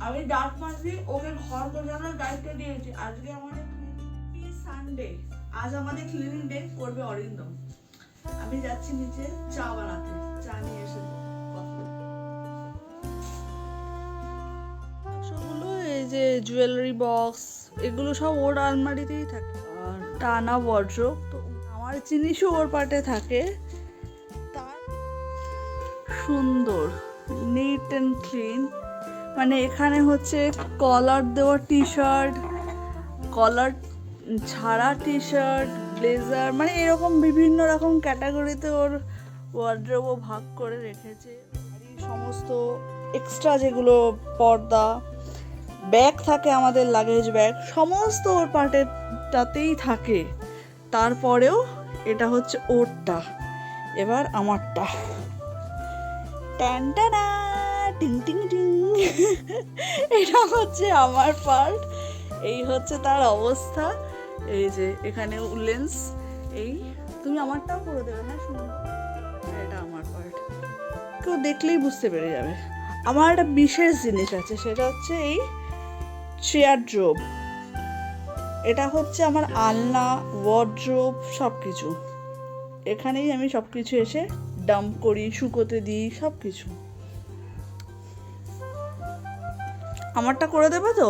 আমি ডার্ক মাসি ওকে ঘর গোছানোর দায়িত্ব দিয়েছি। আজকে আমাদের সানডে, আজ আমাদের ক্লিনিং ডে করবে অরিন্দম। আমি যাচ্ছি নিচে চা বানাতে, চা নিয়ে এসে সবগুলো এই যে জুয়েলারি বক্স এগুলো সব ওর আলমারিতেই থাকে, আর টানা ওয়ার্ড্রোব। তো আমার জিনিসও ওর পার্টে থাকে। তার সুন্দর নিট অ্যান্ড ক্লিন, মানে এখানে হচ্ছে কলার দেওয়া টি শার্ট, কলার ছাড়া টি শার্ট, ব্লেজার, মানে এরকম বিভিন্ন রকম ক্যাটাগরিতে ওর ওয়ার্ড্রোবও ভাগ করে রেখেছে। সমস্ত এক্সট্রা যেগুলো পর্দা, ব্যাগ থাকে, আমাদের লাগেজ ব্যাগ, সমস্ত ওর পার্টেরটাতেই থাকে। তারপরেও এটা হচ্ছে ওরটা, এবার আমারটা। ট্যান্টানা টিং টিং টিং, এটা হচ্ছে আমার পার্ট, এই হচ্ছে তার অবস্থা। এই যে এখানে উলেন্স, এই তুমি আমারটাও করে দেবে। হ্যাঁ শুনুন, এটা আমার পার্ট, কেউ দেখলেই বুঝতে পেরে যাবে। আমার একটা বিশেষ জিনিস আছে, সেটা হচ্ছে এই চেয়ার ড্রোব। এটা হচ্ছে আমার আলনা, ওয়ার্ড্রোব, সব কিছু এখানেই আমি সব কিছু এসে ডাম্প করি, শুকোতে দিই, সব কিছু। আমারটা করে দেবে তো?